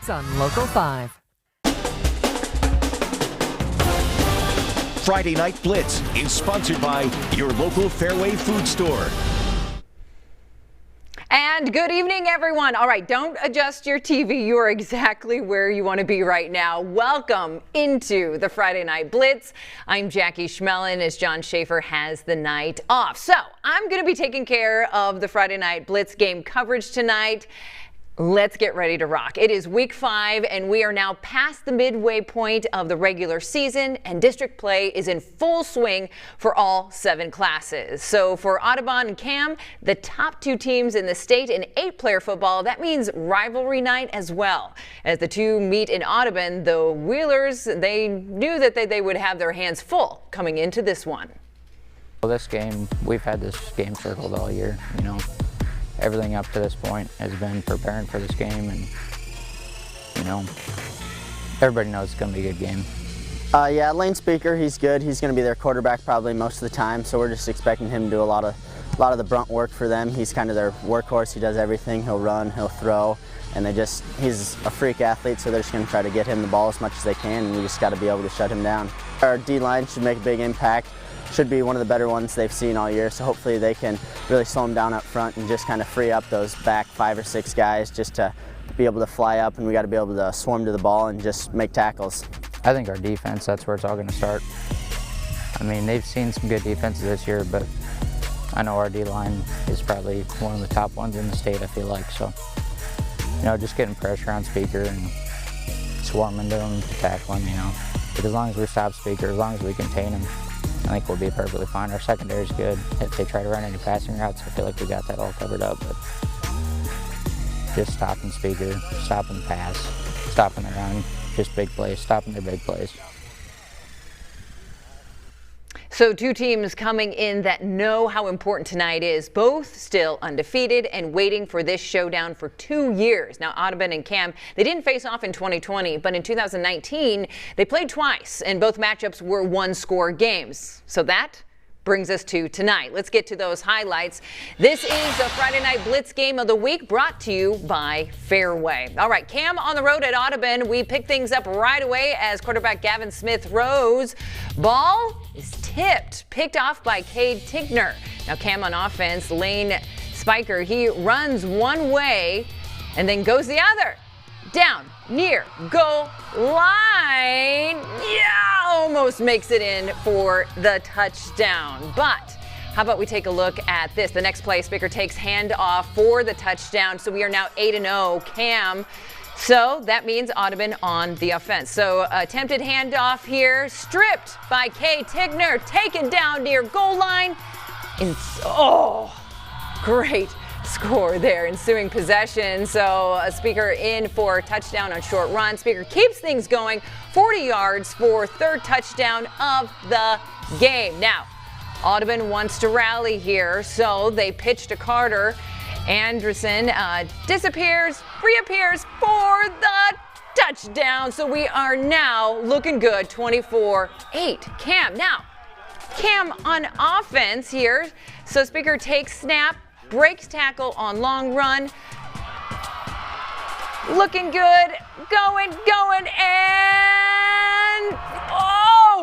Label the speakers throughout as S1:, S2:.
S1: sports on Local 5.
S2: Friday Night Blitz is sponsored by your local Fairway food store.
S3: And good evening, everyone. All right, don't adjust your TV. You are exactly where you want to be right now. Welcome into the Friday Night Blitz. I'm Jackie Schmelin as John Schaefer has the night off. So I'm going to be taking care of the Friday Night Blitz game coverage tonight. Let's get ready to rock. It is week 5 and we are now past the midway point of the regular season, and district play is in full swing for all 7 classes. So for Audubon and Cam, the top 2 teams in the state in 8-player football, that means rivalry night as well. As the 2 meet in Audubon, the Wheelers, they knew that they would have their hands full coming into this one.
S4: Well, this game, we've had this game circled all year, you know. Everything up to this point has been preparing for this game, and you know, everybody knows it's going to be a good game.
S5: Yeah, Lane Speaker, he's good. He's going to be their quarterback probably most of the time, so we're just expecting him to do a lot of the brunt work for them. He's kind of their workhorse. He does everything. He'll run, he'll throw, and he's a freak athlete, so they're just going to try to get him the ball as much as they can, and we just got to be able to shut him down. Our D-line should make a big impact. Should be one of the better ones they've seen all year, so hopefully they can really slow them down up front and just kind of free up those back 5 or 6 guys just to be able to fly up, and we got to be able to swarm to the ball and just make tackles.
S4: I think our defense, that's where it's all going to start. I mean, they've seen some good defenses this year, but I know our D-line is probably one of the top ones in the state, I feel like. So, you know, just getting pressure on Speaker and swarming to him to tackle him, you know. But as long as we stop Speaker, as long as we contain him, I think we'll be perfectly fine. Our secondary's good. If they try to run any passing routes, I feel like we got that all covered up. But just stopping Speaker, stopping the pass, stopping the run, just big plays, stopping their big plays.
S3: So 2 teams coming in that know how important tonight is, both still undefeated and waiting for this showdown for 2 years. Now, Audubon and Cam, they didn't face off in 2020, but in 2019, they played twice, and both matchups were 1-score games. So that brings us to tonight. Let's get to those highlights. This is the Friday Night Blitz game of the week, brought to you by Fairway. All right, Cam on the road at Audubon. We pick things up right away as quarterback Gavin Smith throws. Ball is tipped, picked off by Cade Tigner. Now Cam on offense, Lane Spiker, he runs one way and then goes the other. Down near goal line. Yeah, almost makes it in for the touchdown. But how about we take a look at this? The next play, Spiker takes handoff for the touchdown. So we are now 8-0. Cam. So that means Audubon on the offense. So attempted handoff here, stripped by Kay Tigner, taken down near goal line. Great score there, ensuing possession. So Speaker in for a touchdown on short run. Speaker keeps things going, 40 yards for 3rd touchdown of the game. Now, Audubon wants to rally here, so they pitch to Carter. Anderson disappears, reappears for the touchdown. So we are now looking good, 24-8. Cam on offense here. So Speaker takes snap, breaks tackle on long run. Looking good, going, and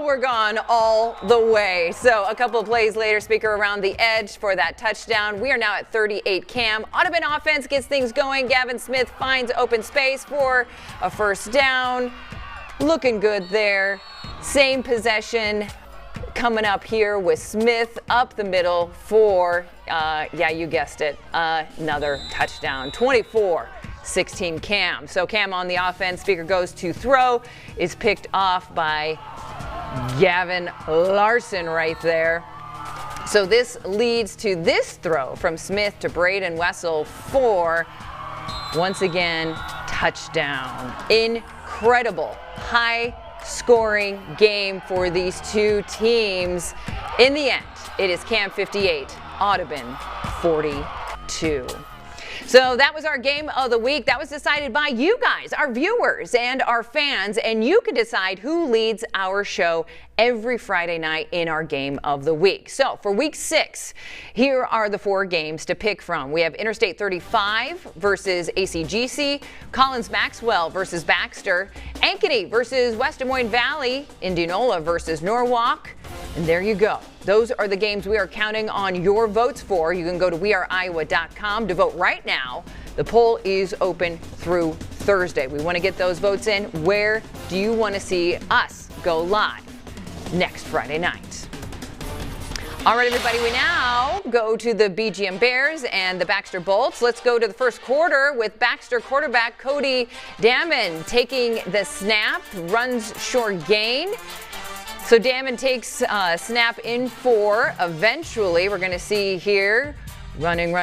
S3: we're gone all the way. So a couple of plays later, Speaker around the edge for that touchdown. We are now at 38 Cam. Audubon offense gets things going. Gavin Smith finds open space for a 1st down. Looking good there. Same possession coming up here with Smith up the middle for, yeah, you guessed it, another touchdown. 24-16 Cam. So Cam on the offense, Speaker goes to throw, is picked off by Gavin Larson right there. So this leads to this throw from Smith to Braden Wessel for, once again, touchdown. Incredible high-scoring game for these 2 teams. In the end, it is Cam 58, Audubon 42. So that was our game of the week. That was decided by you guys, our viewers and our fans, and you can decide who leads our show every Friday night in our game of the week. So for week 6, here are the 4 games to pick from. We have Interstate 35 versus ACGC, Collins-Maxwell versus Baxter, Ankeny versus West Des Moines Valley, Indianola versus Norwalk, and there you go. Those are the games we are counting on your votes for. You can go to weareiowa.com to vote right now. The poll is open through Thursday. We want to get those votes in. Where do you want to see us go live next Friday night? All right, everybody, we now go to the BGM Bears and the Baxter Bolts. Let's go to the first quarter with Baxter quarterback Cody Damon taking the snap, runs short gain. So Damon takes snap in 4. Eventually, we're going to see here, running.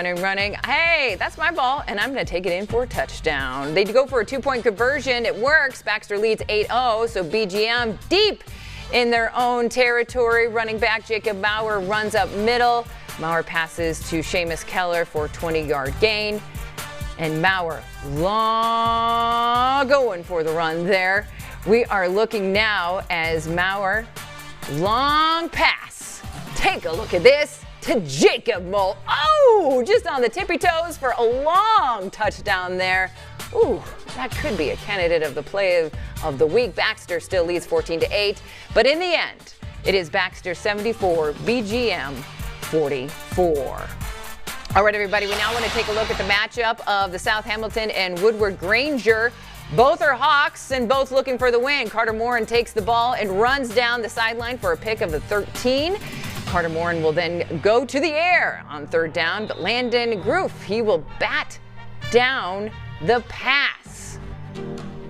S3: Hey, that's my ball, and I'm going to take it in for a touchdown. They go for a 2-point conversion. It works. Baxter leads 8-0, so BGM deep in their own territory. Running back Jacob Maurer runs up middle. Maurer passes to Seamus Keller for a 20-yard gain. And Maurer long going for the run there. We are looking now as Maurer, long pass. Take a look at this to Jacob Mole. Oh, just on the tippy toes for a long touchdown there. Ooh, that could be a candidate of the play of the week. Baxter still leads 14-8, but in the end, it is Baxter 74, BGM 44. All right, everybody, we now want to take a look at the matchup of the South Hamilton and Woodward-Granger. Both are Hawks and both looking for the win. Carter Morin takes the ball and runs down the sideline for a pick of the 13. Carter Morin will then go to the air on 3rd down, but Landon Groof, he will bat down the pass.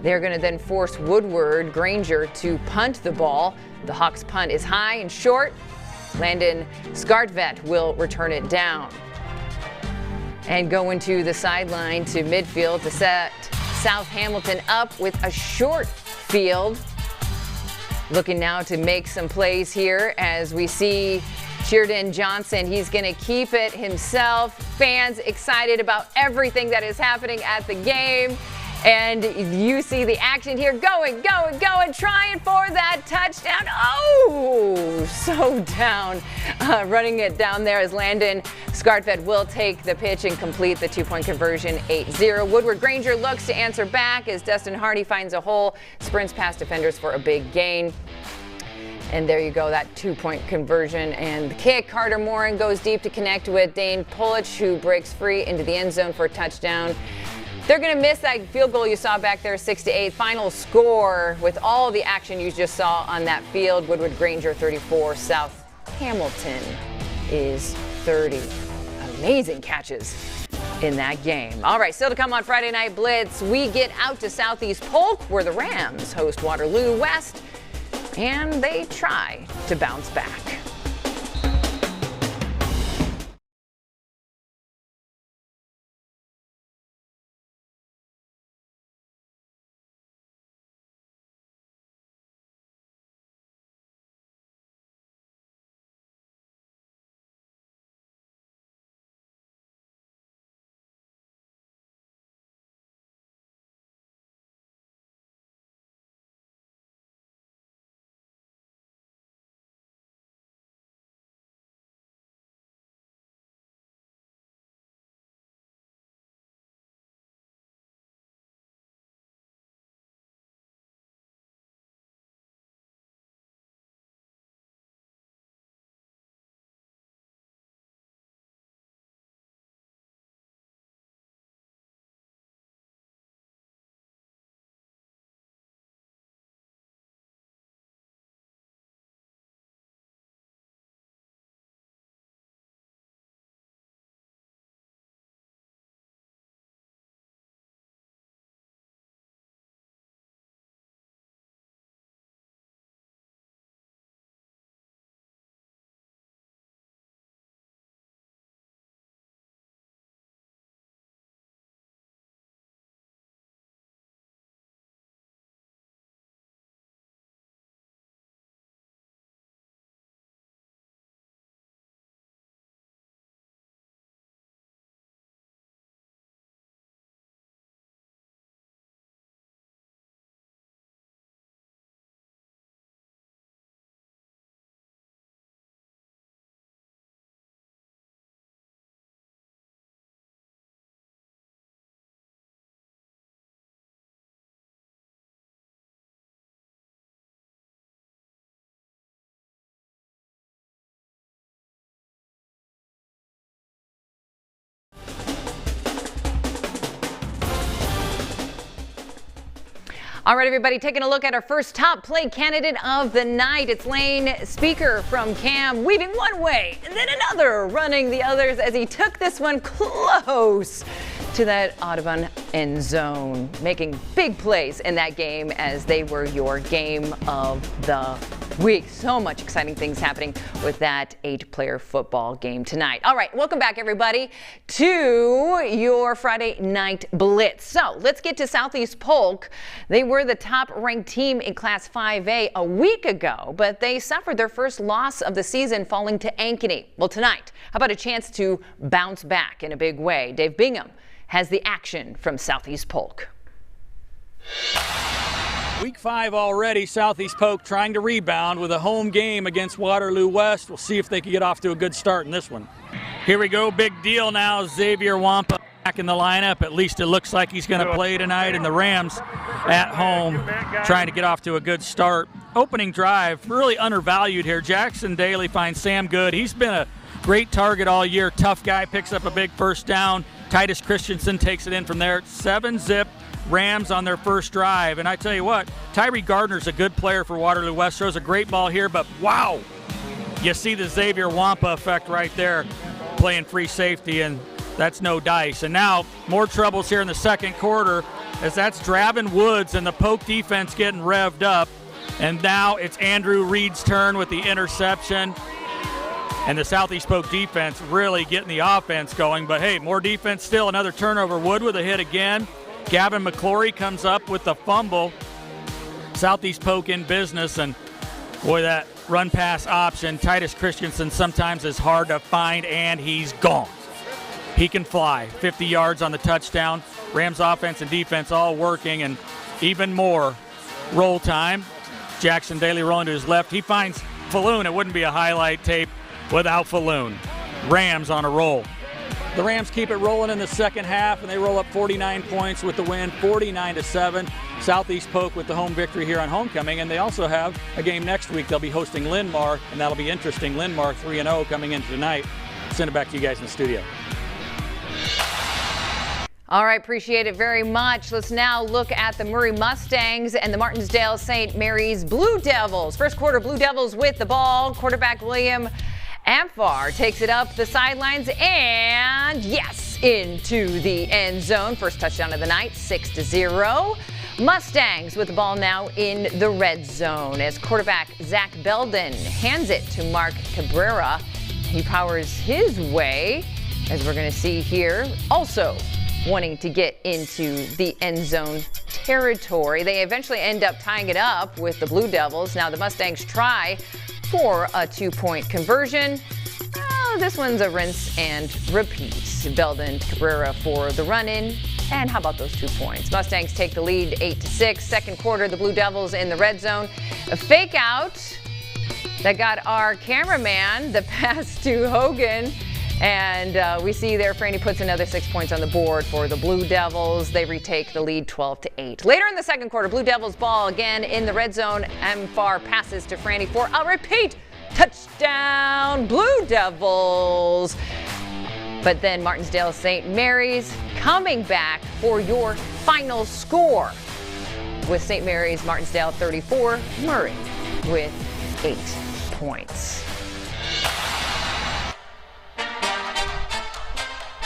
S3: They're going to then force Woodward-Granger to punt the ball. The Hawks punt is high and short. Landon Skartvedt will return it down. And go into the sideline to midfield to set South Hamilton up with a short field. Looking now to make some plays here as we see Sheridan Johnson. He's going to keep it himself. Fans excited about everything that is happening at the game. And you see the action here, going, trying for that touchdown. Oh, so down. Running it down there as Landon Skartvedt will take the pitch and complete the 2-point conversion, 8-0. Woodward-Granger looks to answer back as Dustin Hardy finds a hole, sprints past defenders for a big gain. And there you go, that 2-point conversion and the kick. Carter Morin goes deep to connect with Dane Pulich, who breaks free into the end zone for a touchdown. They're going to miss that field goal you saw back there, 6-8. Final score with all the action you just saw on that field. Woodward-Granger 34, South Hamilton is 30. Amazing catches in that game. All right, still to come on Friday Night Blitz, we get out to Southeast Polk where the Rams host Waterloo West, and they try to bounce back. All right, everybody, taking a look at our first top play candidate of the night. It's Lane Speaker from Cam, weaving one way and then another, running the others as he took this one close to that Audubon end zone, making big plays in that game as they were your game of the week. So much exciting things happening with that 8-player football game tonight. All right, welcome back, everybody, to your Friday Night Blitz. So let's get to Southeast Polk. They were the top-ranked team in Class 5A a week ago, but they suffered their first loss of the season, falling to Ankeny. Well, tonight, how about a chance to bounce back in a big way? Dave Bingham has the action from Southeast Polk.
S1: Week 5 already, Southeast Polk trying to rebound with a home game against Waterloo West. We'll see if they can get off to a good start in this one. Here we go, big deal now. Xavier Wampa back in the lineup. At least it looks like he's going to play tonight, and the Rams at home trying to get off to a good start. Opening drive, really undervalued here. Jackson Daly finds Sam Good. He's been a great target all year. Tough guy, picks up a big first down. Titus Christensen takes it in from there. 7-zip Rams on their first drive. And I tell you what, Tyree Gardner's a good player for Waterloo West. Throws a great ball here, but wow, you see the Xavier Wampa effect right there, playing free safety, and that's no dice. And now more troubles here in the second quarter as that's Dravin Woods and the Polk defense getting revved up. And now it's Andrew Reed's turn with the interception. And the Southeast Polk defense really getting the offense going. But hey, more defense still. Another turnover. Wood with a hit again. Gavin McClory comes up with the fumble. Southeast Polk in business. And boy, that run pass option, Titus Christensen, sometimes is hard to find, and he's gone. He can fly. 50 yards on the touchdown. Rams offense and defense all working, and even more roll time. Jackson Daly rolling to his left. He finds Falloon. It wouldn't be a highlight tape without Falloon. Rams on a roll. The Rams keep it rolling in the second half, and they roll up 49 points with the win, 49-7. Southeast Polk with the home victory here on homecoming, and they also have a game next week. They'll be hosting Linn-Mar, and that'll be interesting. Linn-Mar 3-0 coming into tonight. Send it back to you guys in the studio.
S3: All right, appreciate it very much. Let's now look at the Murray Mustangs and the Martensdale-St. Mary's Blue Devils. First quarter, Blue Devils with the ball. Quarterback William Amphar takes it up the sidelines and, yes, into the end zone. First touchdown of the night, 6-0. Mustangs with the ball now in the red zone as quarterback Zach Belden hands it to Mark Cabrera. He powers his way, as we're going to see here, also wanting to get into the end zone territory. They eventually end up tying it up with the Blue Devils. Now the Mustangs try for a 2-point conversion. Oh, this one's a rinse and repeat. Belden to Cabrera for the run-in. And how about those 2 points? Mustangs take the lead 8-6. Second quarter, the Blue Devils in the red zone. A fake out that got our cameraman the pass to Hogan. And we see there Franny puts another 6 points on the board for the Blue Devils. They retake the lead 12-8. Later in the second quarter, Blue Devils ball again in the red zone. Amphar passes to Franny for a repeat. Touchdown, Blue Devils. But then Martensdale-St. Mary's coming back for your final score with St. Mary's Martensdale 34, Murray with 8 points.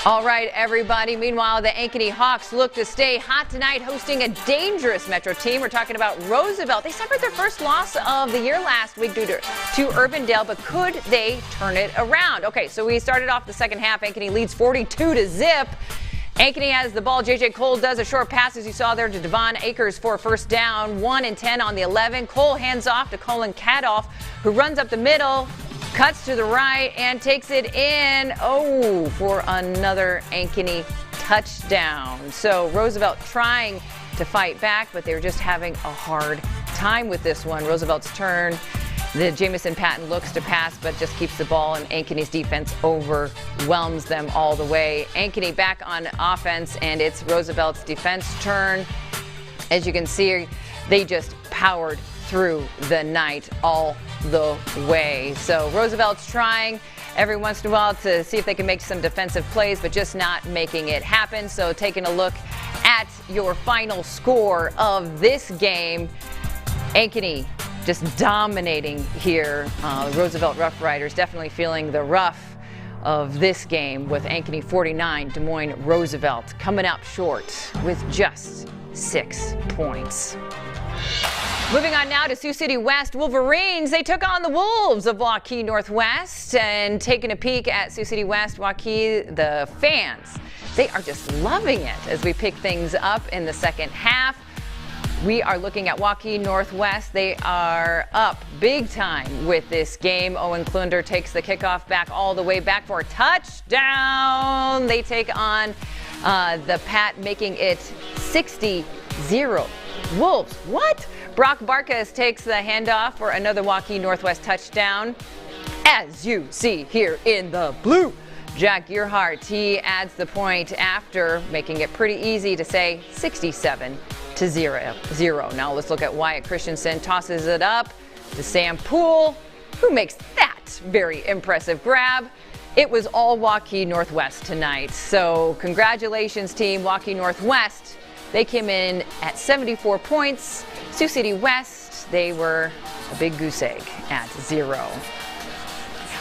S3: All right, everybody. Meanwhile, the Ankeny Hawks look to stay hot tonight, hosting a dangerous Metro team. We're talking about Roosevelt. They suffered their first loss of the year last week due to Urbandale, but could they turn it around? Okay, so we started off the second half. Ankeny leads 42-0. Ankeny has the ball. J.J. Cole does a short pass, as you saw there, to Devon Akers for a first down. 1 and 10 on the 11. Cole hands off to Colin Kadoff, who runs up the middle, cuts to the right, and takes it in. Oh, for another Ankeny touchdown. So Roosevelt trying to fight back, but they were just having a hard time with this one. Roosevelt's turn. The Jamison Patton looks to pass, but just keeps the ball, and Ankeny's defense overwhelms them all the way. Ankeny back on offense, and it's Roosevelt's defense turn. As you can see, they just powered through the night all the way. So Roosevelt's trying every once in a while to see if they can make some defensive plays, but just not making it happen. So taking a look at at your final score of this game. Ankeny just dominating here. Roosevelt Rough Riders definitely feeling the rough of this game with Ankeny 49, Des Moines Roosevelt coming up short with just 6 points. Moving on now to Sioux City West, Wolverines, they took on the Wolves of Waukee Northwest. And taking a peek at Sioux City West, Waukee, the fans, they are just loving it as we pick things up in the second half. We are looking at Waukee Northwest. They are up big time with this game. Owen Klunder takes the kickoff back all the way back for a touchdown. They take on the Pat, making it 60-0. Wolves, what? Brock Barkas takes the handoff for another Waukee Northwest touchdown. As you see here in the blue, Jack Gearhart, he adds the point after, making it pretty easy to say 67-0. Now let's look at Wyatt Christensen, tosses it up to Sam Poole, who makes that very impressive grab. It was all Waukee Northwest tonight. So congratulations, team Waukee Northwest. They came in at 74 points. Sioux City West, they were a big goose egg at 0.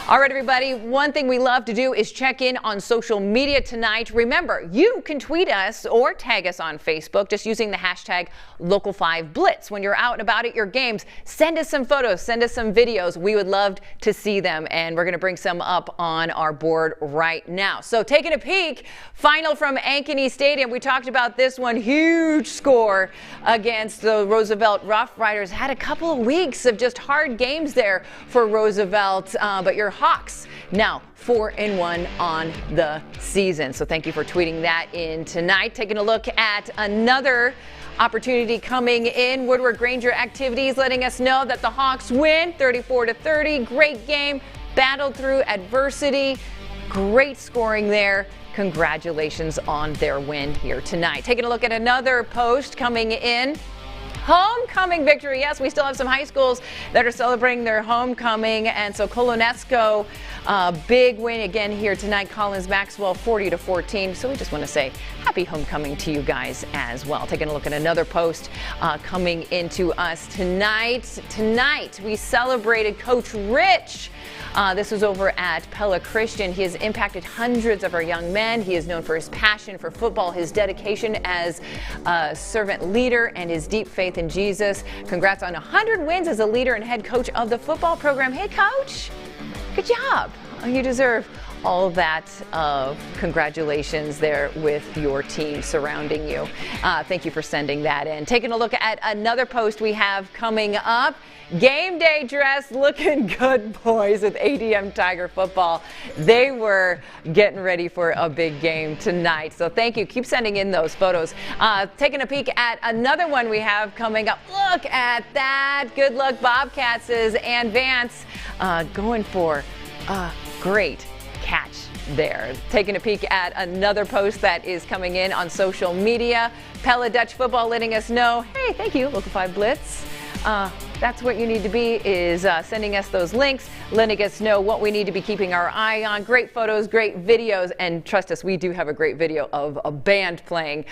S3: All right, everybody, one thing we love to do is check in on social media tonight. Remember, you can tweet us or tag us on Facebook just using the hashtag Local5Blitz. When you're out and about at your games, send us some photos, send us some videos. We would love to see them, and we're going to bring some up on our board right now. So taking a peek, final from Ankeny Stadium. We talked about this one, huge score against the Roosevelt Rough Riders. Had a couple of weeks of just hard games there for Roosevelt, but your Hawks now 4-1 on the season. So thank you for tweeting that in tonight. Taking a look at another opportunity coming in. Woodward-Granger activities letting us know that the Hawks win 34-30. Great game, battled through adversity. Great scoring there. Congratulations on their win here tonight. Taking a look at another post coming in. Homecoming victory. Yes, we still have some high schools that are celebrating their homecoming. And so Colonesco, big win again here tonight. Collins Maxwell 40-14. So we just want to say happy homecoming to you guys as well. Taking a look at another post coming into us tonight. Tonight we celebrated Coach Rich. This was over at Pella Christian. He has impacted hundreds of our young men. He is known for his passion for football, his dedication as a servant leader, and his deep faith in Jesus. Congrats on 100 wins as a leader and head coach of the football program. Hey, Coach, good job. You deserve all of that. Congratulations there with your team surrounding you. Thank you for sending that in. Taking a look at another post we have coming up. Game day dress looking good, boys, with ADM Tiger football. They were getting ready for a big game tonight. So thank you. Keep sending in those photos. Taking a peek at another one we have coming up. Look at that. Good luck, Bobcats, and Vance going for a great catch there. Taking a peek at another post that is coming in on social media. Pella Dutch football letting us know, hey, thank you, Local 5 Blitz. That's what you need to be, is sending us those links, letting us know what we need to be keeping our eye on. Great photos, great videos, and trust us, we do have a great video of a band playing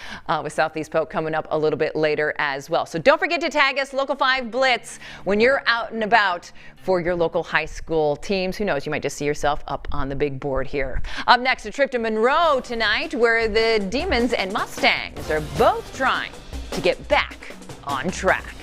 S3: with Southeast Polk coming up a little bit later as well. So don't forget to tag us, Local 5 Blitz, when you're out and about for your local high school teams. Who knows, you might just see yourself up on the big board here. Up next, a trip to Monroe tonight, where the Demons and Mustangs are both trying to get back on track.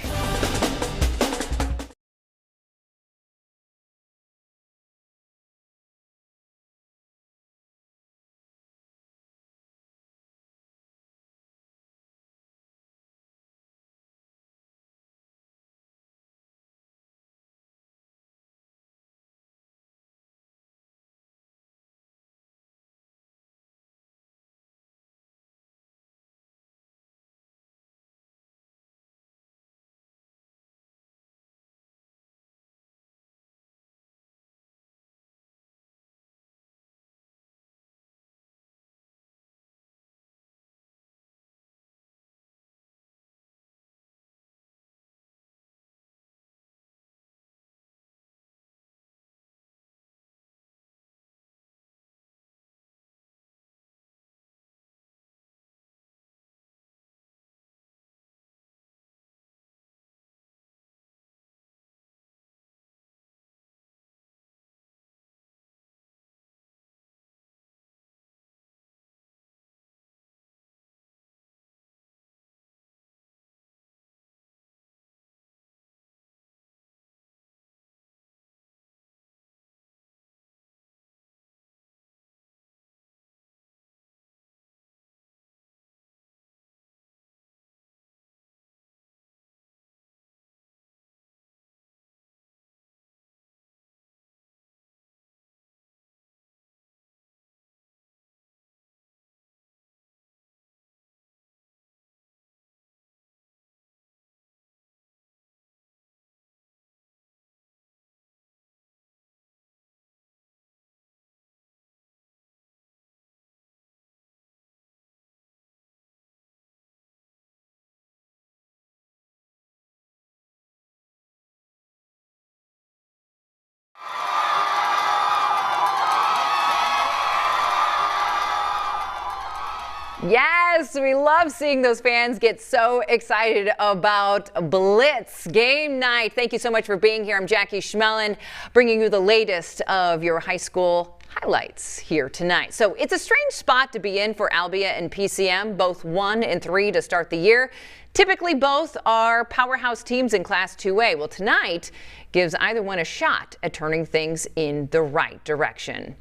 S3: Yes, we love seeing those fans get so excited about Blitz game night. Thank you so much for being here. I'm Jackie Schmelin, bringing you the latest of your high school highlights here tonight. So it's a strange spot to be in for Albia and PCM, both 1 and 3 to start the year. Typically, both are powerhouse teams in Class 2A. Well, tonight gives either one a shot at turning things in the right direction.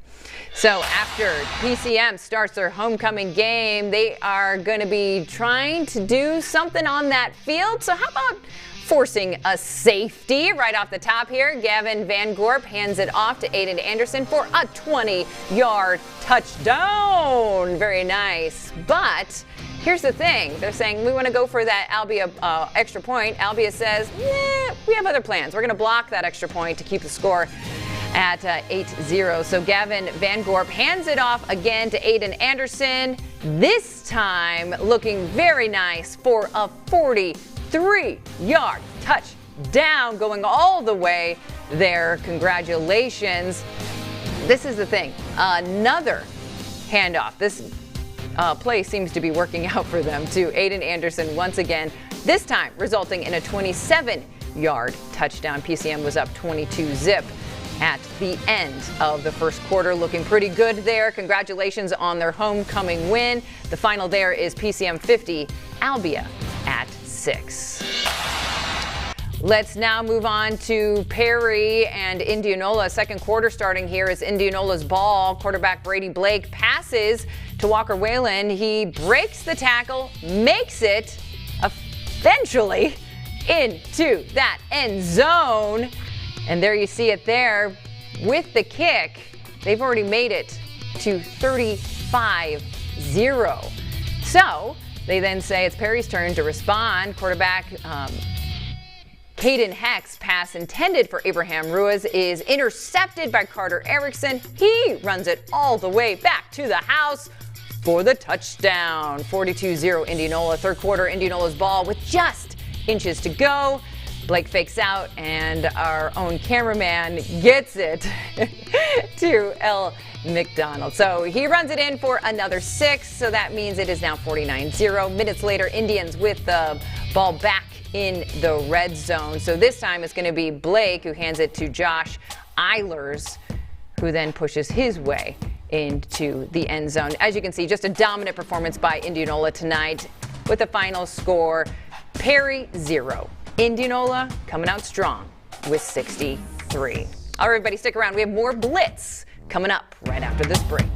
S3: So after PCM starts their homecoming game, they are going to be trying to do something on that field. So how about forcing a safety right off the top here? Gavin Van Gorp hands it off to Aiden Anderson for a 20-yard touchdown. Very nice. But here's the thing. They're saying we want to go for that Albia extra point. Albia says, we have other plans. We're going to block that extra point to keep the score at 8-0. So Gavin Van Gorp hands it off again to Aiden Anderson, this time looking very nice for a 43-yard touchdown, going all the way there. Congratulations. This is the thing. Another handoff. This play seems to be working out for them to Aiden Anderson once again, this time resulting in a 27-yard touchdown. PCM was up 22-zip at the end of the first quarter, looking pretty good there. Congratulations on their homecoming win. The final there is PCM 50, Albia at 6. Let's now move on to Perry and Indianola. Second quarter starting here is Indianola's ball. Quarterback Brady Blake passes to Walker Whalen. He breaks the tackle, makes it eventually into that end zone. And there you see it there with the kick. They've already made it to 35-0. So they then say it's Perry's turn to respond. Quarterback Caden Heck's pass intended for Abraham Ruiz is intercepted by Carter Erickson. He runs it all the way back to the house for the touchdown. 42-0 Indianola. Third quarter, Indianola's ball with just inches to go. Blake fakes out, and our own cameraman gets it to L. McDonald. So he runs it in for another 6, so that means it is now 49-0. Minutes later, Indians with the ball back in the red zone. So this time it's going to be Blake who hands it to Josh Eilers, who then pushes his way into the end zone. As you can see, just a dominant performance by Indianola tonight with the final score, Perry 0. Indianola coming out strong with 63. All right, everybody, stick around. We have more Blitz coming up right after this break.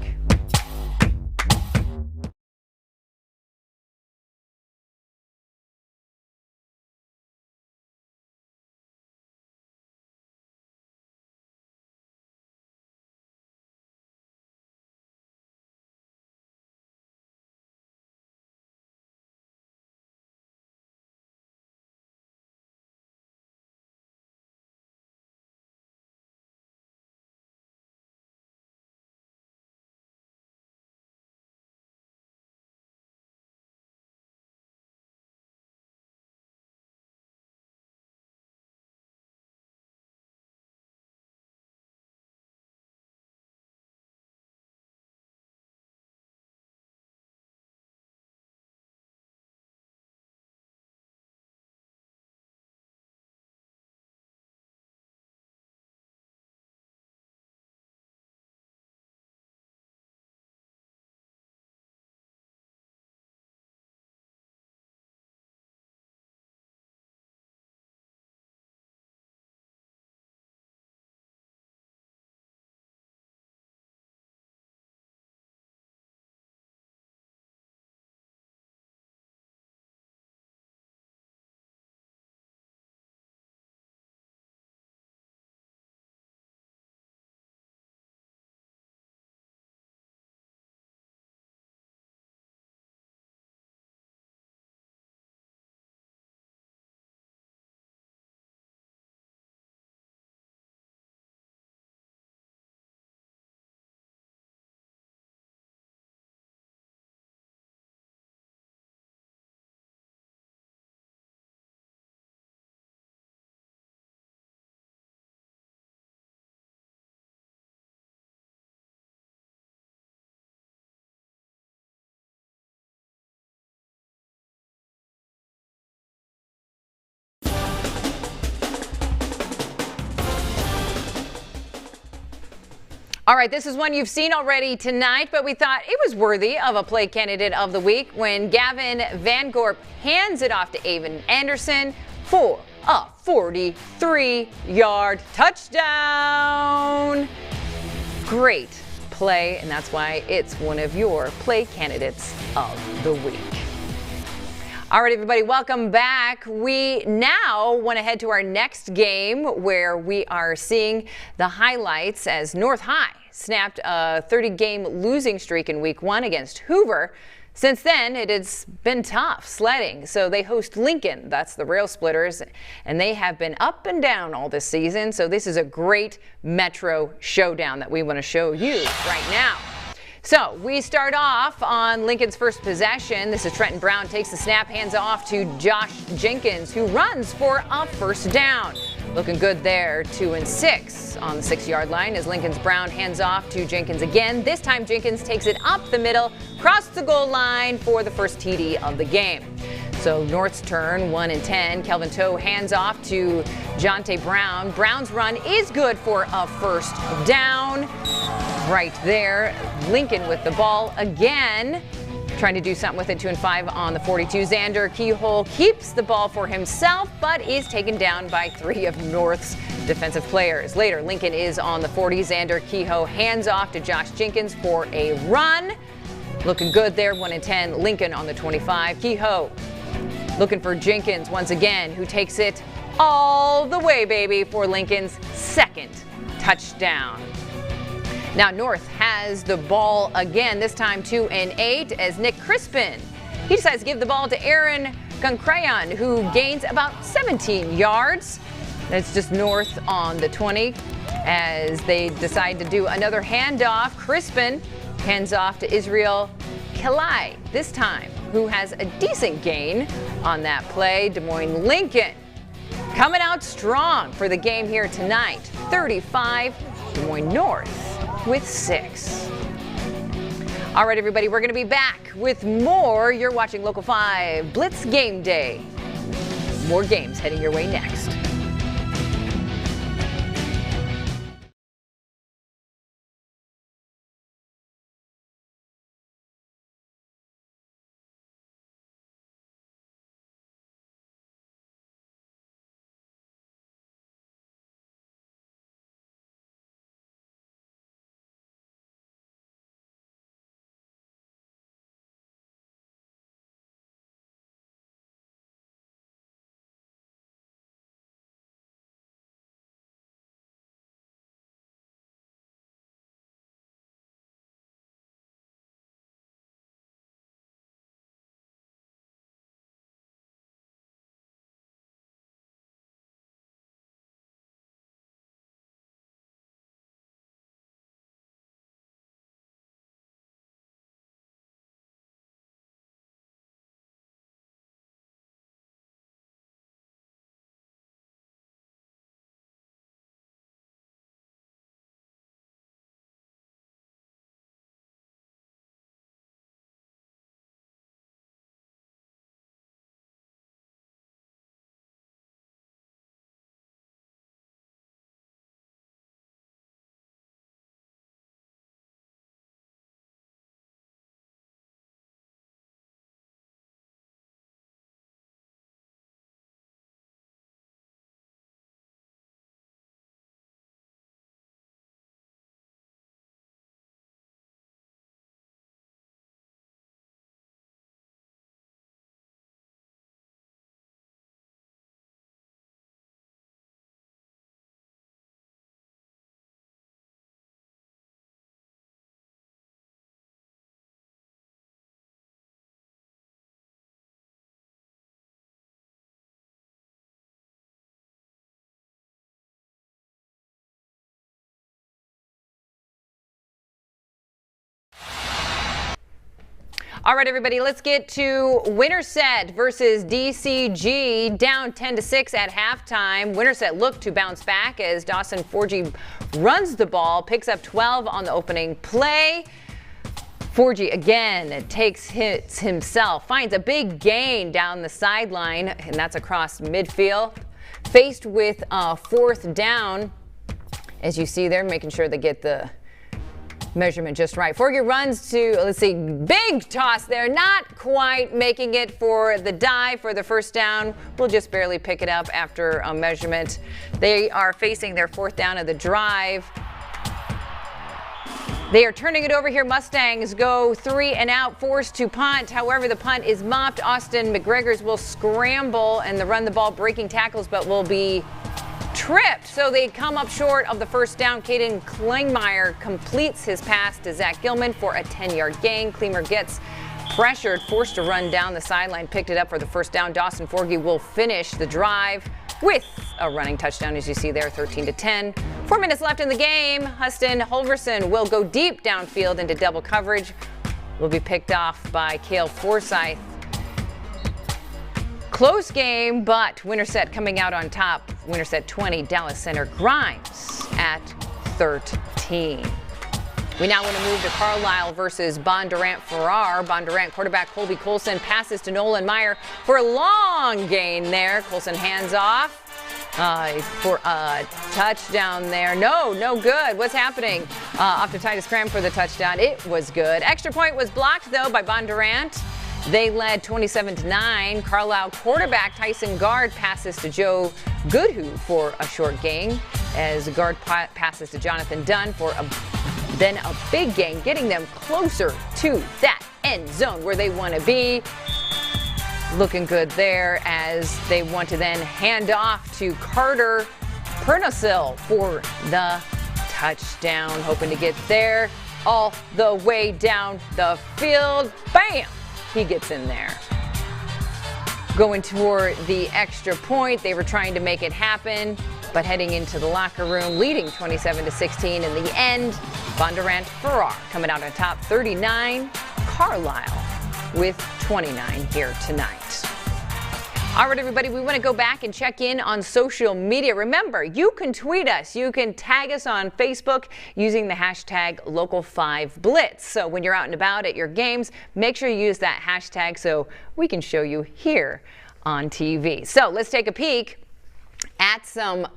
S3: All right, this is one you've seen already tonight, but we thought it was worthy of a play candidate of the week when Gavin Van Gorp hands it off to Avon Anderson for a 43-yard touchdown. Great play, and that's why it's one of your play candidates of the week. All right, everybody, welcome back. We now want to head to our next game where we are seeing the highlights as North High snapped a 30-game losing streak in week 1 against Hoover. Since then, it has been tough sledding, so they host Lincoln, that's the Rail Splitters, and they have been up and down all this season, so this is a great Metro showdown that we want to show you right now. So we start off on Lincoln's first possession. This is Trenton Brown takes the snap, hands off to Josh Jenkins, who runs for a first down. Looking good there, 2 and 6 on the 6-yard line as Lincoln's Brown hands off to Jenkins again. This time Jenkins takes it up the middle, across the goal line for the first TD of the game. So North's turn, 1 and 10. Kelvin Toe hands off to Jonte Brown. Brown's run is good for a first down. Right there, Lincoln with the ball again, trying to do something with it. 2 and 5 on the 42. Xander Keyhole keeps the ball for himself, but is taken down by 3 of North's defensive players. Later, Lincoln is on the 40. Xander Keyhole hands off to Josh Jenkins for a run. Looking good there, 1 and 10. Lincoln on the 25. Keyhole looking for Jenkins once again, who takes it all the way, baby, for Lincoln's second touchdown. Now North has the ball again, this time 2 and 8 as Nick Crispin. He decides to give the ball to Aaron Concrayon, who gains about 17 yards. That's just North on the 20 as they decide to do another handoff. Crispin hands off to Israel Kalai this time, who has a decent gain on that play. Des Moines Lincoln coming out strong for the game here tonight. 35, Des Moines North with 6. All right, everybody, we're going to be back with more. You're watching Local 5 Blitz Game Day. More games heading your way next. All right, everybody, let's get to Winterset versus DCG, down 10-6 at halftime. Winterset looked to bounce back as Dawson Forgy runs the ball, picks up 12 on the opening play. Forgy again takes hits himself, finds a big gain down the sideline, and that's across midfield. Faced with 4th down, as you see there, making sure they get the Measurement just right. Forgy runs to, let's see, big toss there. Not quite making it for the dive for the first down. We'll just barely pick it up after a measurement. They are facing their 4th down of the drive. They are turning it over here. Mustangs go 3 and out, forced to punt. However, the punt is mopped. Austin McGregor's will scramble and run the ball, breaking tackles, but will be tripped. So they come up short of the first down. Caden Klingmeyer completes his pass to Zach Gilman for a 10-yard gain. Kleemer gets pressured, forced to run down the sideline, picked it up for the first down. Dawson Forgy will finish the drive with a running touchdown, as you see there, 13-10. 4 minutes left in the game. Huston Holverson will go deep downfield into double coverage. Will be picked off by Cale Forsyth. Close game, but Winterset coming out on top. Winterset 20, Dallas Center Grimes at 13. We now want to move to Carlisle versus Bondurant-Farrar. Bondurant quarterback Colby Colson passes to Nolan Meyer for a long gain there. Colson hands off for a touchdown there. No good. What's happening? Off to Titus Cram for the touchdown. It was good. Extra point was blocked, though, by Bondurant. They led 27-9. Carlisle quarterback Tyson Guard passes to Joe Goodhue for a short gain, as Guard passes to Jonathan Dunn for then a big gain, getting them closer to that end zone where they want to be. Looking good there, as they want to then hand off to Carter Pernosil for the touchdown. Hoping to get there all the way down the field. Bam! He gets in there. Going toward the extra point, they were trying to make it happen, but heading into the locker room, leading 27-16 in the end. Bondurant-Farrar coming out on top, 39. Carlisle with 29 here tonight. All right, everybody, we want to go back and check in on social media. Remember, you can tweet us. You can tag us on Facebook using the hashtag Local5Blitz. So when you're out and about at your games, make sure you use that hashtag so we can show you here on TV. So let's take a peek at some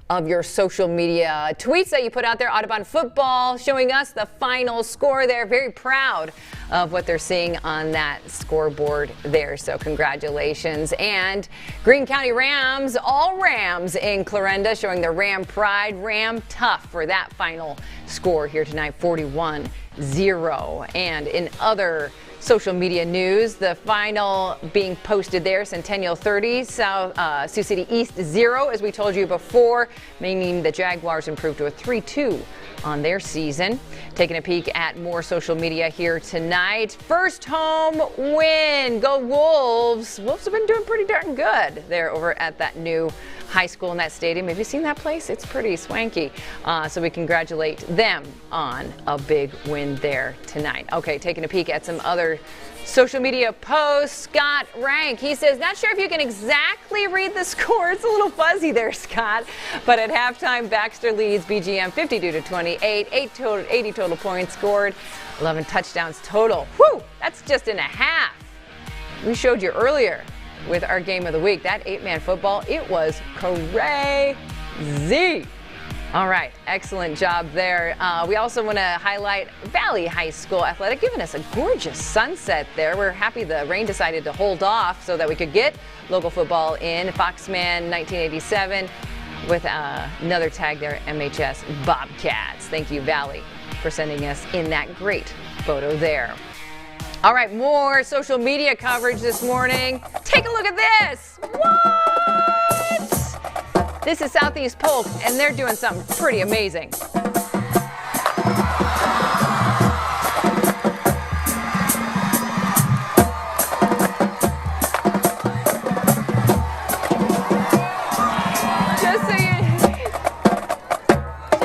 S3: of your social media tweets that you put out there. Audubon football showing us the final score there. Very proud of what they're seeing on that scoreboard there. So congratulations. And Greene County Rams, all Rams in Clarinda, showing their Ram pride. Ram tough for that final score here tonight, 41-0. And in other social media news, the final being posted there, Centennial 30, Sioux City East 0, as we told you before, meaning the Jaguars improved to a 3-2 on their season. Taking a peek at more social media here tonight. First home win. Go Wolves. Wolves have been doing pretty darn good there over at that new high school in that stadium. Have you seen that place? It's pretty swanky. So we congratulate them on a big win there tonight. Okay, taking a peek at some other social media posts. Scott Rank, he says, not sure if you can exactly read the score. It's a little fuzzy there, Scott. But at halftime, Baxter leads BGM 52-28, 80 total points scored, 11 touchdowns total. Whew, that's just in a half. We showed you earlier with our game of the week, that 8-man football, it was crazy. All right, excellent job there. We also want to highlight Valley High School Athletic, giving us a gorgeous sunset there. We're happy the rain decided to hold off so that we could get local football in. Foxman 1987 with another tag there, MHS Bobcats. Thank you, Valley, for sending us in that great photo there. All right, more social media coverage this morning. Take a look at this. What? This is Southeast Polk, and they're doing something pretty amazing. Just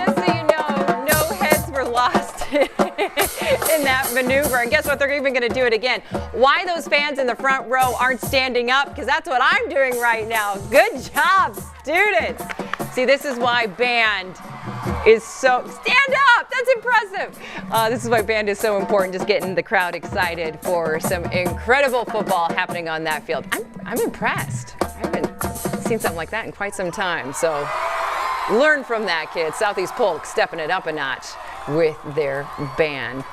S3: so you know, no heads were lost in that maneuver. And guess what? They're even going to do it again. Why those fans in the front row aren't standing up? Because that's what I'm doing right now. Good job, students. See, this is why band is so... Stand up! That's impressive. This is why band is so important, just getting the crowd excited for some incredible football happening on that field. I'm impressed. I haven't seen something like that in quite some time. So learn from that, kids. Southeast Polk stepping it up a notch. with their band.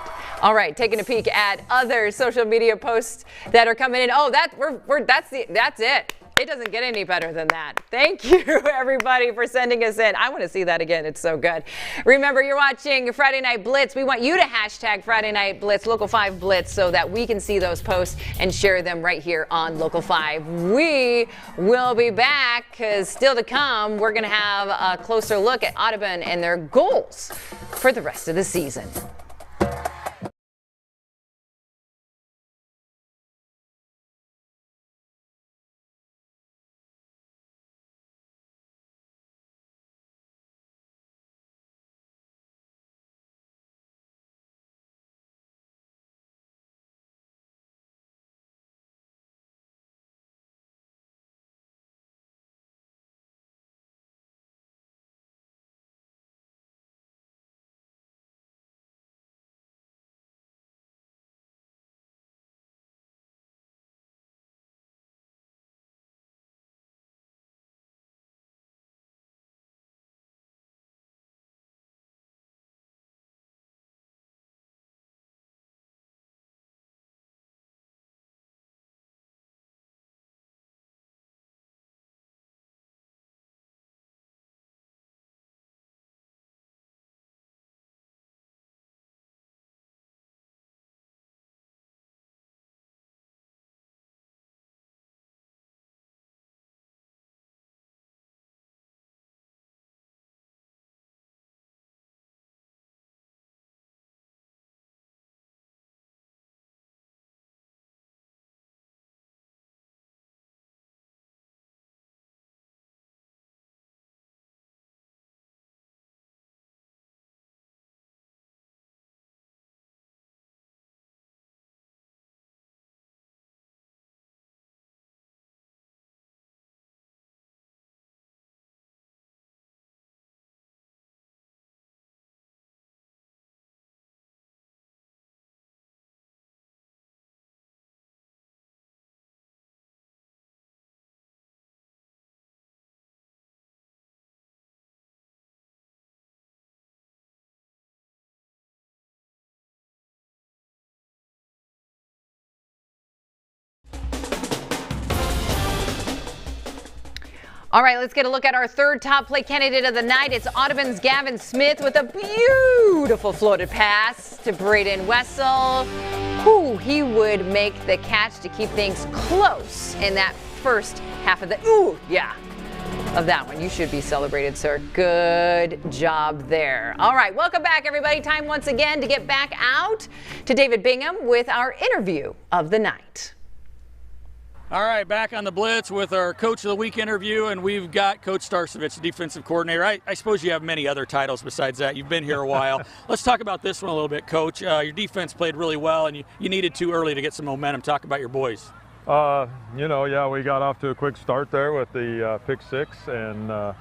S3: All right, taking a peek at other social media posts that are coming in. Oh, that's it. It doesn't get any better than that. Thank you, everybody, for sending us in. I want to see that again. It's so good. Remember, you're watching Friday Night Blitz. We want you to hashtag Friday Night Blitz, Local 5 Blitz, so that we can see those posts and share them right here on Local 5. We will be back, because still to come, we're going to have a closer look at Audubon and their goals for the rest of the season. All right, let's get a look at our third top play candidate of the night. It's Audubon's Gavin Smith with a beautiful floated pass to Braden Wessel. Who he would make the catch to keep things close in that first half of the, of that one. You should be celebrated, sir. Good job there. All right, welcome back, everybody. Time once again to get back out to David Bingham with our interview of the night.
S1: All right, back on the Blitz with our Coach of the Week interview, and we've got Coach Starcevich, defensive coordinator. I suppose you have many other titles besides that. You've been here a while. Let's talk about this one a little bit, Coach. Your defense played really well, and you needed too early to get some momentum. Talk about your boys.
S6: We got off to a quick start there with the pick six, and, so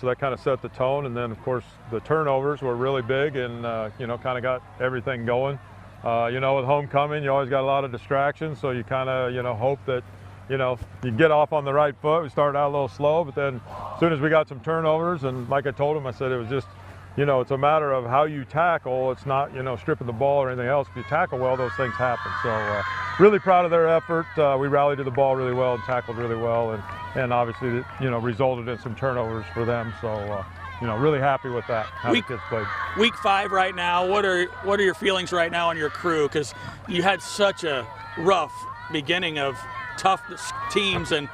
S6: that kind of set the tone. And then, of course, the turnovers were really big and, kind of got everything going. With homecoming, you always got a lot of distractions, so you kind of, hope that, you get off on the right foot. We started out a little slow, but then as soon as we got some turnovers, and like I told him, I said it was just, it's a matter of how you tackle. It's not, stripping the ball or anything else. If you tackle well, those things happen. So really proud of their effort. We rallied to the ball really well and tackled really well, and obviously, resulted in some turnovers for them. So, really happy with that, how the kids played.
S1: Week 5 right now, what are your feelings right now on your crew? Because you had such a rough beginning of tough teams, and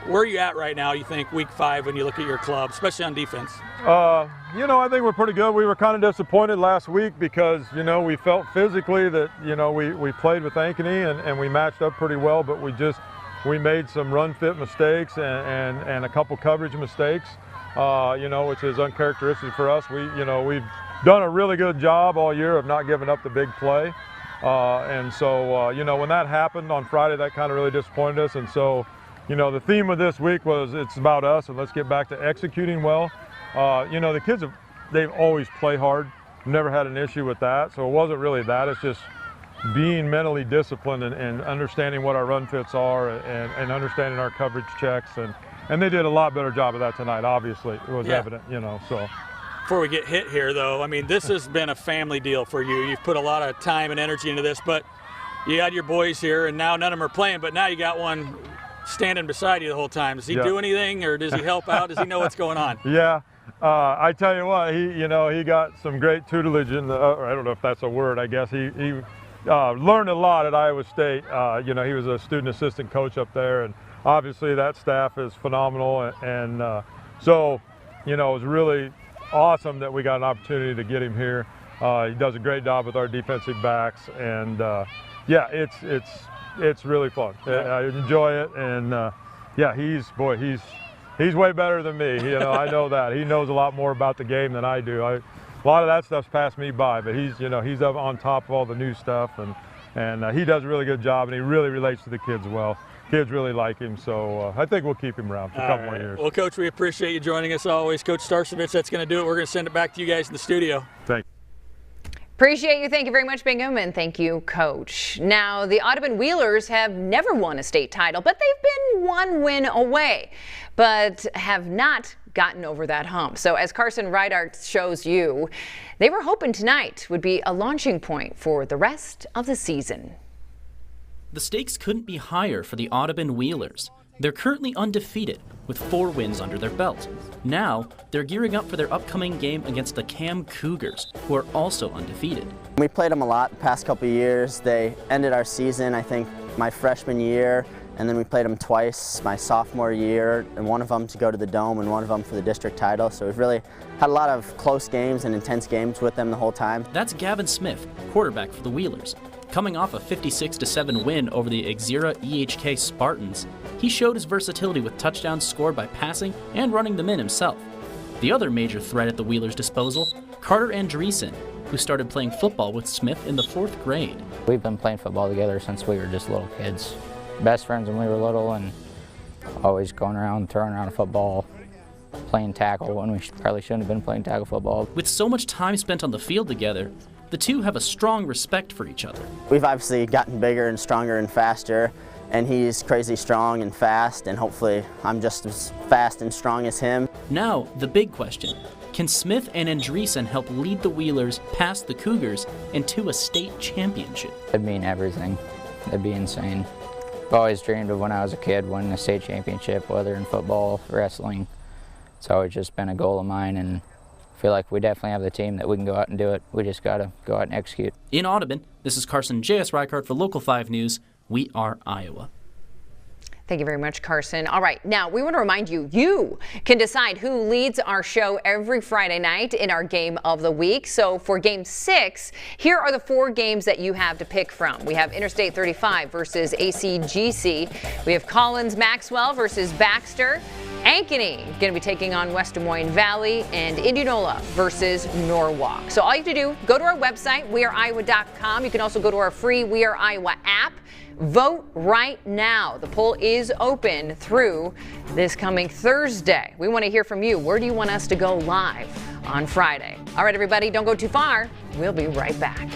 S1: where are you at right now, you think, week 5 when you look at your club, especially on defense?
S6: I think we're pretty good. We were kind of disappointed last week because, we felt physically that, we played with Ankeny and we matched up pretty well, but we made some run fit mistakes and a couple coverage mistakes, which is uncharacteristic for us. We've done a really good job all year of not giving up the big play. When that happened on Friday, that kind of really disappointed us. And so, the theme of this week was it's about us, and let's get back to executing well. The kids, they've always played hard. Never had an issue with that. So it wasn't really that. It's just being mentally disciplined and understanding what our run fits are and understanding our coverage checks. And they did a lot better job of that tonight, obviously. It was evident, so.
S1: before we get hit here, though, I mean, this has been a family deal for you. You've put a lot of time and energy into this, but you had your boys here, and now none of them are playing, but now you got one standing beside you the whole time. Does he do anything, or does he help out? Does he know what's going on?
S6: Yeah. I tell you what, he got some great tutelage in I don't know if that's a word, I guess. He learned a lot at Iowa State. He was a student assistant coach up there, and obviously that staff is phenomenal. And so, it was really awesome that we got an opportunity to get him here. He does a great job with our defensive backs, and yeah, it's really fun. I enjoy it, and he's way better than me. I know that. He knows a lot more about the game than I do. A lot of that stuff's passed me by, but he's up on top of all the new stuff, and he does a really good job, and he really relates to the kids well. Kids really like him, so I think we'll keep him around for a couple more years.
S1: Well, Coach, we appreciate you joining us always. Coach Starcevich, that's going to do it. We're going to send it back to you guys in the studio.
S6: Thank you.
S3: Appreciate you. Thank you very much, Bingham, and thank you, Coach. Now, the Audubon Wheelers have never won a state title, but they've been one win away, but have not gotten over that hump. So as Carson Rydart shows you, they were hoping tonight would be a launching point for the rest of the season.
S7: The stakes couldn't be higher for the Audubon Wheelers. They're currently undefeated with 4 wins under their belt. Now, they're gearing up for their upcoming game against the Cam Cougars, who are also undefeated.
S5: We played them a lot the past couple of years. They ended our season, I think, my freshman year, and then we played them twice my sophomore year, and one of them to go to the Dome and one of them for the district title. So we've really had a lot of close games and intense games with them the whole time.
S7: That's Gavin Smith, quarterback for the Wheelers. Coming off a 56-7 win over the Exira EHK Spartans, he showed his versatility with touchdowns scored by passing and running them in himself. The other major threat at the Wheelers' disposal, Carter Andreessen, who started playing football with Smith in the 4th grade.
S4: We've been playing football together since we were just little kids. Best friends when we were little, and always going around, throwing around a football, playing tackle when we probably shouldn't have been playing tackle football.
S7: With so much time spent on the field together, the two have a strong respect for each other.
S5: We've obviously gotten bigger and stronger and faster, and he's crazy strong and fast, and hopefully I'm just as fast and strong as him.
S7: Now, the big question. Can Smith and Andreessen help lead the Wheelers past the Cougars and to a state championship?
S4: It'd mean everything. It'd be insane. I've always dreamed of when I was a kid winning a state championship, whether in football, wrestling. It's always just been a goal of mine, and I feel like we definitely have the team that we can go out and do it. We just got to go out and execute.
S7: In Audubon, this is Carson J.S. Reichart for Local 5 News. We are Iowa.
S3: Thank you very much, Carson. All right, now we want to remind you, you can decide who leads our show every Friday night in our game of the week. So for Game 6, here are the 4 games that you have to pick from. We have Interstate 35 versus ACGC. We have Collins-Maxwell versus Baxter. Ankeny going to be taking on West Des Moines Valley, and Indianola versus Norwalk. So all you have to do, go to our website, weareiowa.com. You can also go to our free We Are Iowa app. Vote right now. The poll is open through this coming Thursday. We want to hear from you. Where do you want us to go live on Friday? All right, everybody, don't go too far. We'll be right back.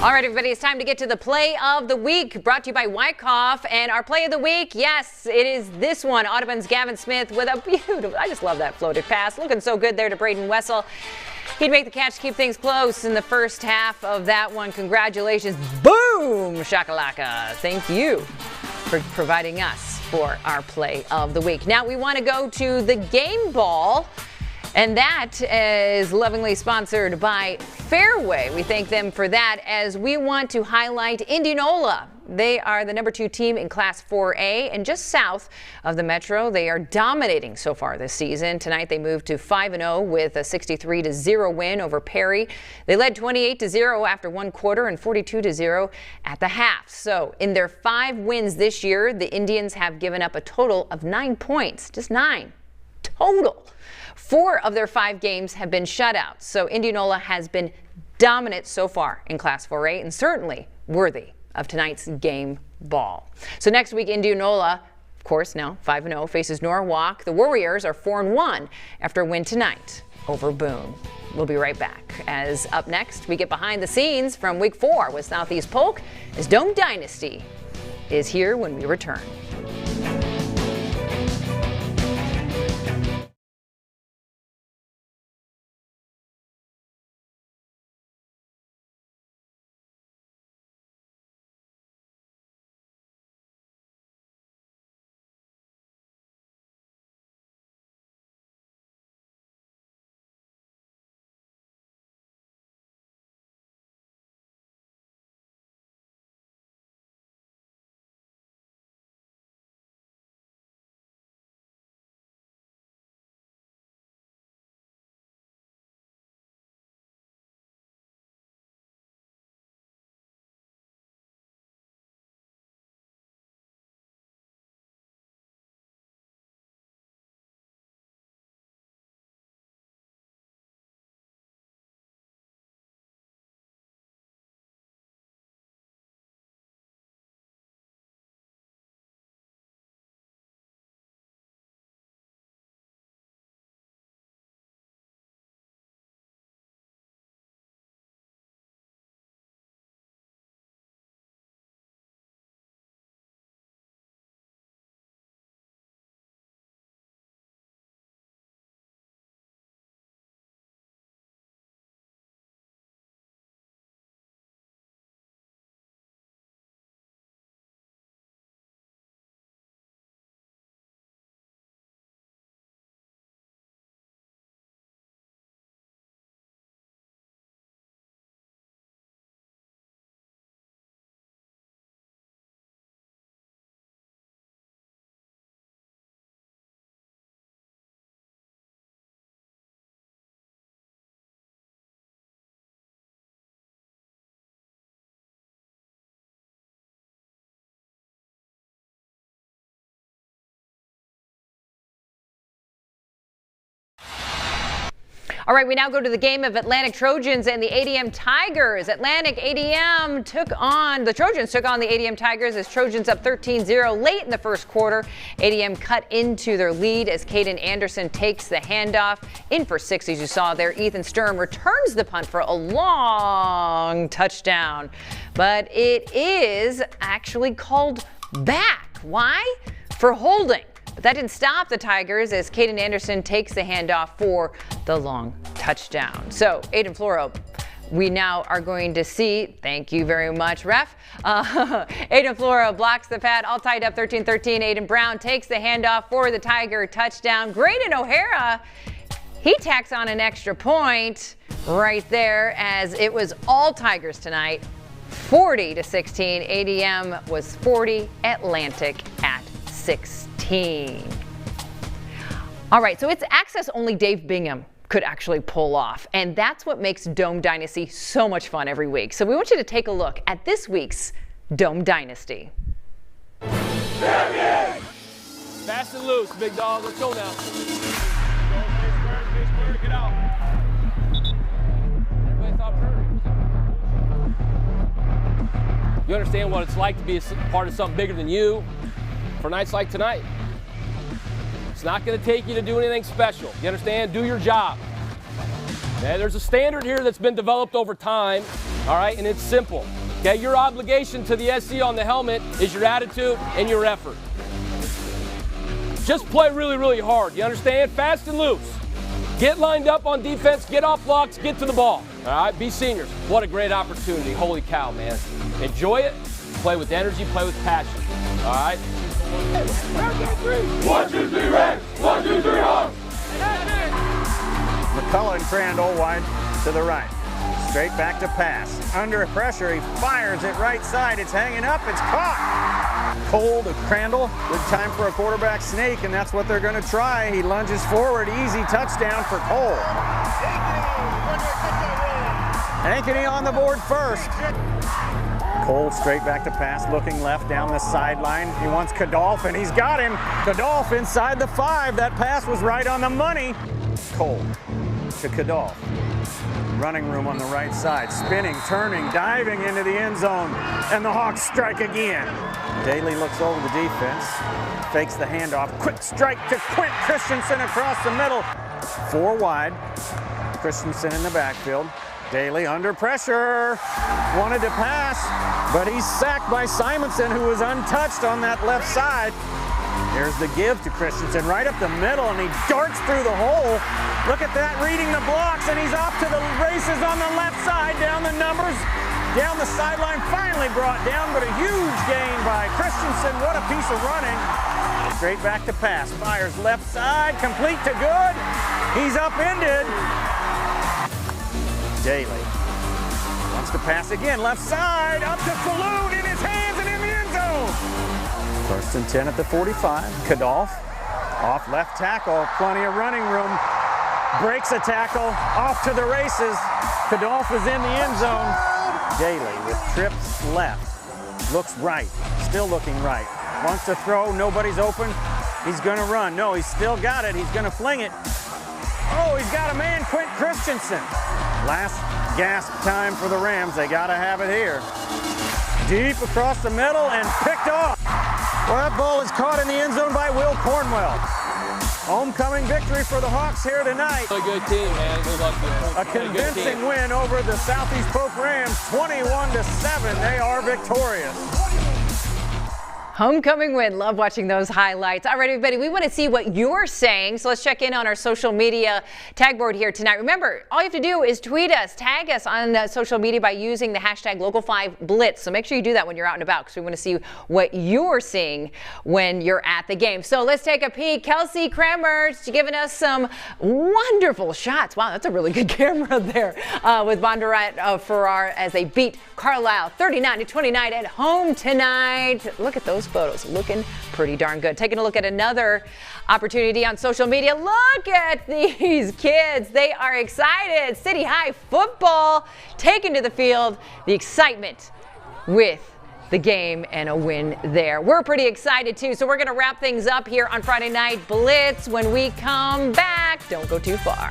S3: All right, everybody, it's time to get to the play of the week, brought to you by Wyckoff. And our play of the week, yes, it is this one. Audubon's Gavin Smith with a beautiful, I just love that floated pass. Looking so good there to Braden Wessel. He'd make the catch to keep things close in the first half of that one. Congratulations. Boom, shakalaka. Thank you for providing us for our play of the week. Now we want to go to the game ball. And that is lovingly sponsored by Fairway. We thank them for that as we want to highlight Indianola. They are the number 2 team in Class 4A and just south of the Metro. They are dominating so far this season. Tonight they moved to 5-0 with a 63-0 win over Perry. They led 28-0 after one quarter and 42-0 at the half. So in their 5 wins this year, the Indians have given up a total of 9 points, just 9 total. 4 of their 5 games have been shutouts, so Indianola has been dominant so far in Class 4A and certainly worthy of tonight's game ball. So next week, Indianola, of course, now 5-0, faces Norwalk. The Warriors are 4-1 after a win tonight over Boone. We'll be right back, as up next, we get behind the scenes from Week 4 with Southeast Polk as Dome Dynasty is here when we return. All right, we now go to the game of Atlantic Trojans and the ADM Tigers. Atlantic ADM the Trojans took on the ADM Tigers as Trojans up 13-0 late in the first quarter. ADM cut into their lead as Caden Anderson takes the handoff. In for 6, as you saw there, Ethan Sturm returns the punt for a long touchdown. But it is actually called back. Why? For holding. But that didn't stop the Tigers as Caden Anderson takes the handoff for the long touchdown. So, Aiden Floro, we now are going to see, thank you very much, ref. Aiden Floro blocks the pad, all tied up 13-13. Aiden Brown takes the handoff for the Tiger touchdown. Graydon O'Hara, he tacks on an extra point right there as it was all Tigers tonight. 40-16. ADM was 40, Atlantic at 16. All right, so it's access only Dave Bingham could actually pull off, and that's what makes Dome Dynasty so much fun every week. So we want you to take a look at this week's Dome Dynasty.
S8: Champion! Fast and loose, big dog. Let's go now. Face square, get out. Everybody thought perfect. You understand what it's like to be a part of something bigger than you for nights like tonight. It's not going to take you to do anything special. You understand? Do your job. Okay, there's a standard here that's been developed over time. All right, and it's simple. Okay, your obligation to the SC on the helmet is your attitude and your effort. Just play really, really hard. You understand? Fast and loose. Get lined up on defense, get off blocks, get to the ball. All right, be seniors. What a great opportunity. Holy cow, man. Enjoy it. Play with energy, play with passion. All right?
S9: 1, 2, 3, red. 1, 2, 3, hard.
S10: McCullough and Crandall wide to the right. Straight back to pass. Under pressure, he fires it right side. It's hanging up, it's caught. Cole to Crandall. Good time for a quarterback snake, and that's what they're going to try. He lunges forward. Easy touchdown for Cole. Ankeny on the board first. Cole straight back to pass, looking left down the sideline. He wants Kadolf, and he's got him. Kadolf inside the 5. That pass was right on the money. Cole to Kadolf. Running room on the right side. Spinning, turning, diving into the end zone. And the Hawks strike again. Daly looks over the defense. Fakes the handoff. Quick strike to Quint Christensen across the middle. 4 wide. Christensen in the backfield. Daly under pressure, wanted to pass, but he's sacked by Simonson, who was untouched on that left side. Here's the give to Christensen right up the middle, and he darts through the hole. Look at that, reading the blocks, and he's off to the races on the left side, down the numbers, down the sideline, finally brought down, but a huge gain by Christensen. What a piece of running. Straight back to pass, fires left side, complete to good. He's upended. Daly wants to pass again, left side, up to Falloon, in his hands and in the end zone. 1st and 10 at the 45. Kadolf off left tackle, plenty of running room. Breaks a tackle, off to the races. Kadolf is in the end zone. Daly with trips left, looks right, still looking right. Wants to throw, nobody's open. He's gonna run. No, he's still got it. He's gonna fling it. Oh, he's got a man, Quint Christensen. Last gasp time for the Rams. They got to have it here. Deep across the middle and picked off. Well, that ball is caught in the end zone by Will Cornwell. Homecoming victory for the Hawks here tonight.
S8: Really good team, man. Good luck.
S10: A convincing win over the Southeast Polk Rams, 21-7. They are victorious.
S3: Homecoming win. Love watching those highlights. All right, everybody, we want to see what you're saying. So let's check in on our social media tag board here tonight. Remember, all you have to do is tweet us, tag us on social media by using the hashtag Local5Blitz. So make sure you do that when you're out and about, because we want to see what you're seeing when you're at the game. So let's take a peek. Kelsey Kramer giving us some wonderful shots. Wow, that's a really good camera there with Bondurant-Farrar as they beat Carlisle 39-29 at home tonight. Look at those photos, looking pretty darn good. Taking a look at another opportunity on social media. Look at these kids. They are excited. City High football taken to the field. The excitement with the game and a win there. We're pretty excited too. So we're going to wrap things up here on Friday Night Blitz. When we come back, don't go too far.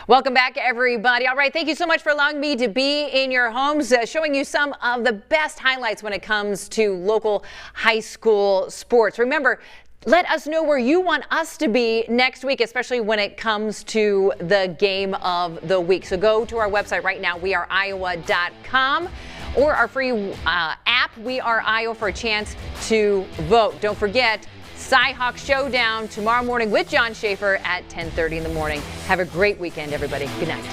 S3: Welcome back, everybody. All right, thank you so much for allowing me to be in your homes, showing you some of the best highlights when it comes to local high school sports. Remember, let us know where you want us to be next week, especially when it comes to the game of the week. So go to our website right now, weareiowa.com, or our free app, We Are Iowa, for a chance to vote. Don't forget, Cy-Hawk Showdown tomorrow morning with John Schaefer at 10:30 in the morning. Have a great weekend, everybody. Good night.